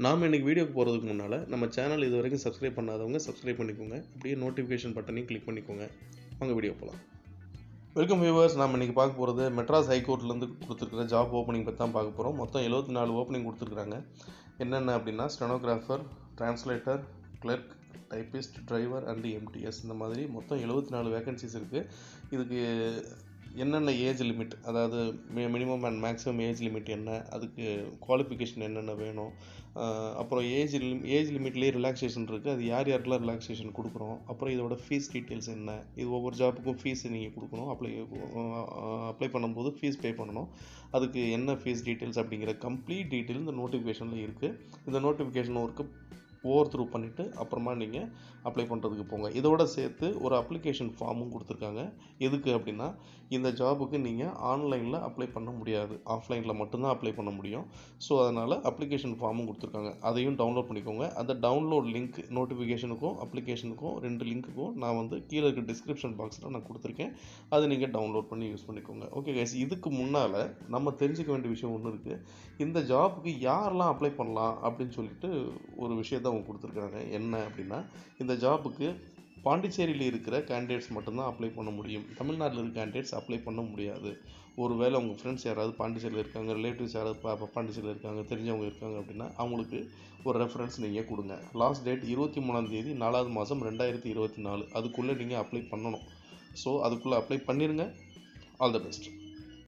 நாம் இன்றைக்கி வீடியோக்கு போகிறதுக்கு முன்னால் நம்ம சேனல் இது வரைக்கும் சப்ஸ்கிரைப் பண்ணாதவங்க சப்ஸ்கிரைப் பண்ணிக்கோங்க. அப்படியே நோட்டிஃபிகேஷன் பட்டனையும் கிளிக் பண்ணிக்கோங்க. வாங்க வீடியோ போகலாம். Welcome viewers. நாம் இன்றைக்கி பார்க்க போகிறது மெட்ராஸ் ஹைகோர்ட்லேருந்து கொடுத்துருக்குற ஜாப் ஓப்பனிங் பற்றி தான் பார்க்க போகிறோம். மொத்தம் 74 ஓப்பனிங் கொடுத்துருக்குறாங்க. என்னென்ன அப்படின்னா stenographer, translator, clerk, typist, driver and MTS இந்த மாதிரி மொத்தம் 74 வேகன்சிஸ் இருக்குது. இதுக்கு என்னென்ன ஏஜ் லிமிட், அதாவது minimum and maximum age limit என்ன, அதுக்கு குவாலிஃபிகேஷன் என்னென்ன வேணும், அப்புறம் ஏஜ் லிமிட்லேயே ரிலாக்ஸேஷன் இருக்குது, அது யார் யாருக்கெல்லாம் ரிலாக்ஸேஷன் கொடுக்குறோம், அப்புறம் இதோட ஃபீஸ் டீட்டெயில்ஸ் என்ன, இது ஒவ்வொரு ஜாப்புக்கும் ஃபீஸ் நீங்கள் கொடுக்கணும், அப்ளை பண்ணும்போது ஃபீஸ் பே பண்ணணும், அதுக்கு என்ன ஃபீஸ் டீட்டெயில்ஸ் அப்படிங்கிற கம்ப்ளீட் டீட்டெயில் இந்த நோட்டிஃபிகேஷனில் இருக்குது. இந்த நோட்டிஃபிகேஷன் ஒர்க்கு ஓவர் த்ரூ பண்ணிவிட்டு அப்புறமா நீங்கள் அப்ளை பண்ணுறதுக்கு போங்க. இதோட சேர்த்து ஒரு அப்ளிகேஷன் ஃபார்மும் கொடுத்துருக்காங்க. எதுக்கு அப்படின்னா இந்த ஜாபுக்கு நீங்கள் ஆன்லைனில் அப்ளை பண்ண முடியாது, ஆஃப்லைனில் மட்டும்தான் அப்ளை பண்ண முடியும். ஸோ அதனால் அப்ளிகேஷன் ஃபார்மும் கொடுத்துருக்காங்க. அதையும் டவுன்லோட் பண்ணிக்கோங்க. அந்த டவுன்லோட் லிங்க் நோட்டிஃபிகேஷனுக்கும் அப்ளிகேஷனுக்கும் 2 லிங்க்குக்கும் நான் கீழே இருக்க டிஸ்கிரிப்ஷன் பாக்ஸில் நான் கொடுத்துருக்கேன். அதை நீங்கள் டவுன்லோட் பண்ணி யூஸ் பண்ணிக்கோங்க. ஓகே கைஸ், இதுக்கு முன்னால் நம்ம தெரிஞ்சுக்க வேண்டிய விஷயம் ஒன்று இருக்குது. இந்த ஜாபுக்கு யாரெல்லாம் அப்ளை பண்ணலாம் அப்படின்னு சொல்லிட்டு ஒரு விஷயத்தை அவங்க கொடுத்துருக்காங்க. என்ன அப்படின்னா இந்த ஜாபுக்கு பாண்டிச்சேரியில் இருக்கிற கேண்டிடேட்ஸ் மட்டும்தான் அப்ளை பண்ண முடியும். தமிழ்நாட்டில் இருக்க கேண்டிடேட்ஸ் அப்ளை பண்ண முடியாது. ஒருவேளை உங்கள் ஃப்ரெண்ட்ஸ் யாராவது பாண்டிச்சேரியில் இருக்காங்க, ரிலேட்டிவ்ஸ் யாராவது பாண்டிச்சேரியில் இருக்காங்க, தெரிஞ்சவங்க இருக்காங்க அப்படின்னா அவங்களுக்கு ஒரு ரெஃபரன்ஸ் நீங்கள் கொடுங்க. லாஸ்ட் டேட் 23ஆம் தேதி 4வது மாதம் 2024. அதுக்குள்ளே நீங்கள் அப்ளை பண்ணணும். ஸோ அதுக்குள்ளே அப்ளை பண்ணிடுங்க. All the best.